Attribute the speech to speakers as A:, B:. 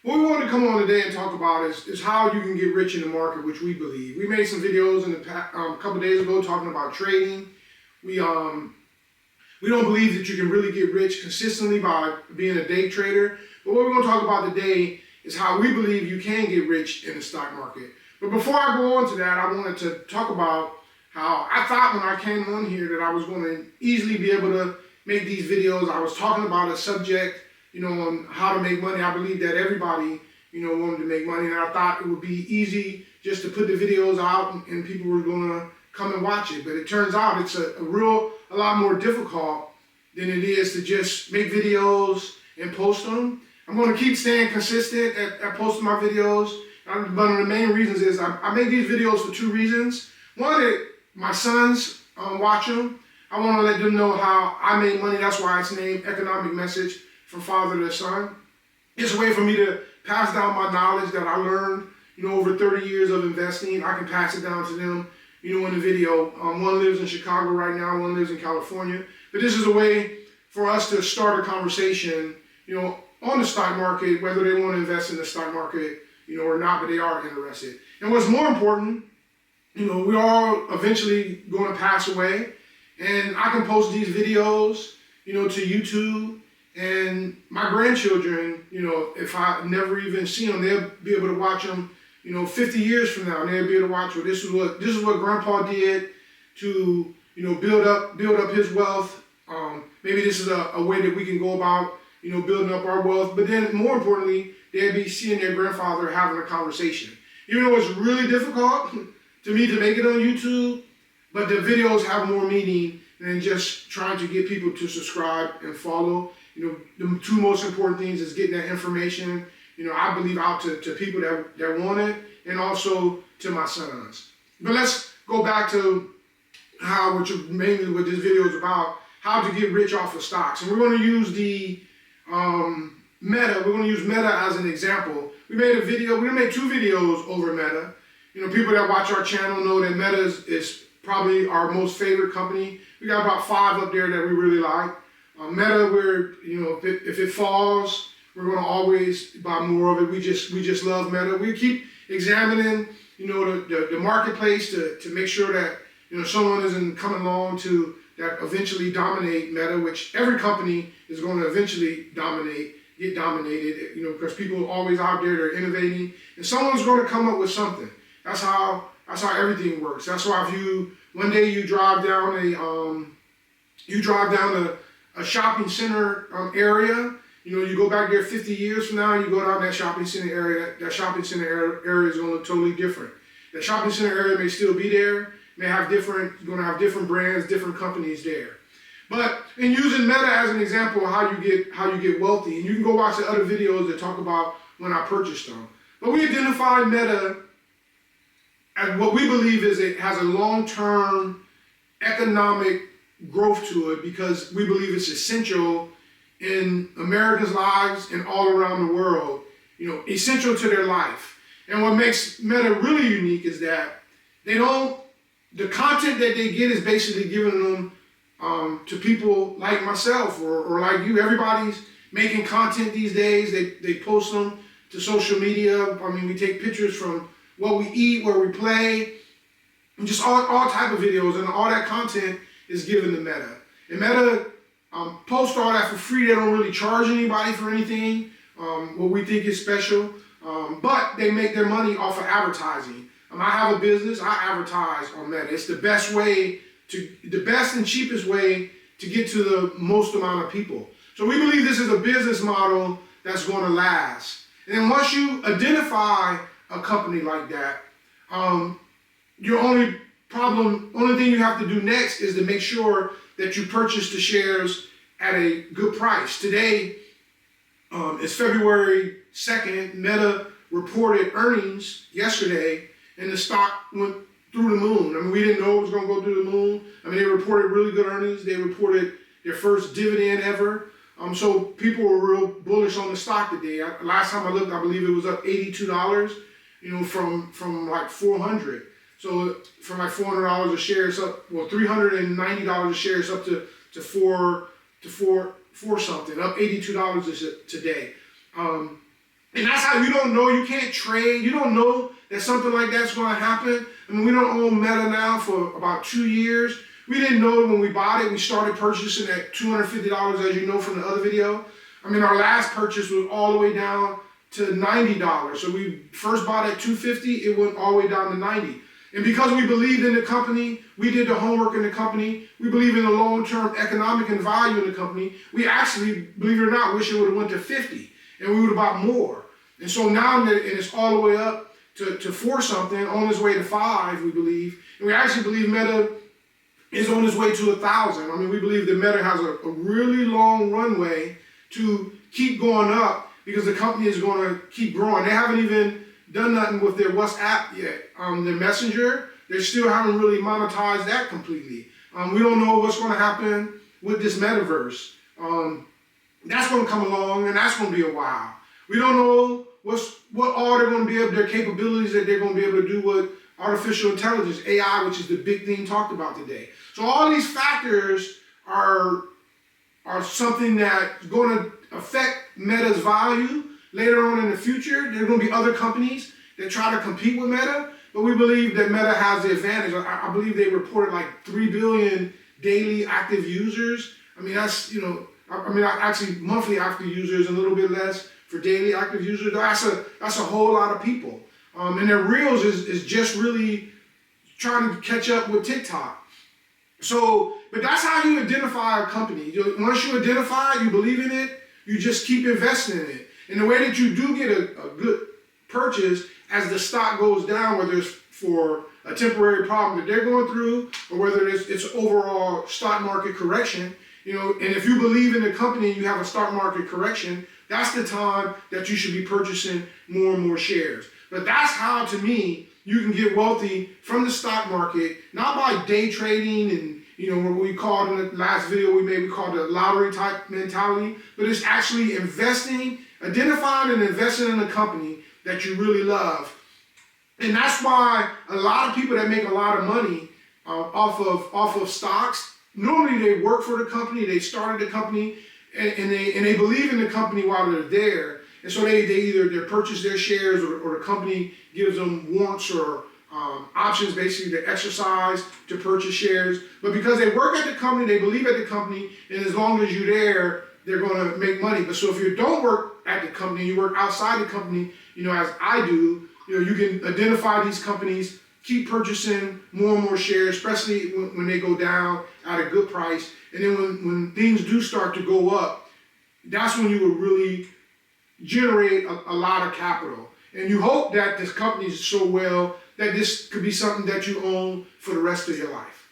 A: What we want to come on today and talk about is how you can get rich in the market, which we believe. We made some videos in the a couple days ago talking about trading. We don't believe that you can really get rich consistently by being a day trader. But what we're going to talk about today is how we believe you can get rich in the stock market. But before I go on to that, I wanted to talk about how I thought when I came on here that I was going to easily be able to make these videos. I was talking about a subject, on how to make money. I believe that everybody, wanted to make money, and I thought it would be easy just to put the videos out and people were going to come and watch it. But it turns out it's a lot more difficult than it is to just make videos and post them. I'm going to keep staying consistent at posting my videos. One of the main reasons is I make these videos for two reasons. One, that my sons watch them. I want to let them know how I made money. That's why it's named Economic Message from Father to Son. It's a way for me to pass down my knowledge that I learned, over 30 years of investing. I can pass it down to them, in the video. One lives in Chicago right now, one lives in California. But this is a way for us to start a conversation, on the stock market, whether they want to invest in the stock market, or not, but they are interested. And what's more important, we're all eventually going to pass away, and I can post these videos, to YouTube, and my grandchildren, if I never even see them, they'll be able to watch them, 50 years from now, and they'll be able to watch, well, this is what Grandpa did to, build up his wealth. Maybe this is a way that we can go about, building up our wealth. But then more importantly, they'll be seeing their grandfather having a conversation. Even though it's really difficult to me to make it on YouTube, but the videos have more meaning than just trying to get people to subscribe and follow. The two most important things is getting that information, I believe, out to people that want it, and also to my sons. But let's go back to mainly what this video is about, how to get rich off of stocks. And we're going to use the Meta. We're going to use Meta as an example. We're going to make two videos over Meta. People that watch our channel know that Meta is probably our most favorite company. We got about 5 up there that we really like. Meta, if it falls, we're going to always buy more of it. We just love Meta. We keep examining, the marketplace to make sure that, someone isn't coming along to that eventually dominate Meta, which every company is going to eventually get dominated, because people are always out there, they're innovating, and someone's going to come up with something. That's how everything works. That's why if one day you drive down a shopping center area, you go back there 50 years from now, you go down that shopping center area, that shopping center area is going to look totally different. That shopping center area may still be there, going to have different brands, different companies there. But in using Meta as an example of how you get wealthy, and you can go watch the other videos that talk about when I purchased them. But we identified Meta as what we believe is it has a long-term economic growth to it, because we believe it's essential in Americans' lives and all around the world, essential to their life. And what makes Meta really unique is that the content that they get is basically given them to people like myself or like you. Everybody's making content these days. They post them to social media. We take pictures from what we eat, where we play, and just all type of videos, and all that content is given to Meta. And Meta posts all that for free. They don't really charge anybody for anything, what we think is special, but they make their money off of advertising. I have a business, I advertise on Meta. It's the best and cheapest way to get to the most amount of people. So we believe this is a business model that's going to last. And then once you identify a company like that, your only thing you have to do next is to make sure that you purchase the shares at a good price. Today is February 2nd. Meta reported earnings yesterday, and the stock went through the moon. We didn't know it was going to go through the moon. They reported really good earnings. They reported their first dividend ever. So people were real bullish on the stock today. Last time I looked, I believe it was up $82, from like $400. So from like $400 a share, it's up, $390 a share, it's up to four something, up $82 today. And that's how you don't know, you can't trade, you don't know that something like that's going to happen. I mean, we don't own Meta now for about 2 years. We didn't know when we bought it. We started purchasing at $250, as you know from the other video. I mean, our last purchase was all the way down to $90. So we first bought at $250, it went all the way down to $90. And because we believed in the company, we did the homework in the company, we believe in the long-term economic and value in the company, we actually, believe it or not, wish it would have went to 50 and we would have bought more. And so now that it's all the way up to 4 something, on its way to 5, we believe. And we actually believe Meta is on its way to 1,000. I mean, we believe that Meta has a really long runway to keep going up because the company is going to keep growing. They haven't even done nothing with their WhatsApp yet. Their Messenger, they still haven't really monetized that completely. We don't know what's going to happen with this metaverse. That's going to come along, and that's going to be a while. We don't know what all they're going to be able, their capabilities that they're going to be able to do with artificial intelligence, AI, which is the big thing talked about today. So all these factors are something that's going to affect Meta's value later on in the future. There are going to be other companies that try to compete with Meta, but we believe that Meta has the advantage. I believe they reported like 3 billion daily active users. I mean, that's, actually monthly active users, a little bit less for daily active users. That's a whole lot of people. And their Reels is just really trying to catch up with TikTok. So, but that's how you identify a company. Once you identify it, you believe in it, you just keep investing in it. And the way that you do get a good purchase as the stock goes down, whether it's for a temporary problem that they're going through or whether it's overall stock market correction, and if you believe in the company and you have a stock market correction, that's the time that you should be purchasing more and more shares. But that's how, to me, you can get wealthy from the stock market, not by day trading and, what we called in the last video we called it lottery type mentality, but it's actually investing, identifying and investing in a company that you really love. And that's why a lot of people that make a lot of money off of stocks, normally they work for the company, they started the company, and they believe in the company while they're there. And so they either purchase their shares or the company gives them warrants or options basically to exercise to purchase shares. But because they work at the company, they believe at the company, and as long as you're there, they're going to make money. But so if you don't work at the company, you work outside the company, as I do, you can identify these companies, keep purchasing more and more shares, especially when they go down at a good price. And then when things do start to go up, that's when you will really generate a lot of capital. And you hope that this company is so well that this could be something that you own for the rest of your life.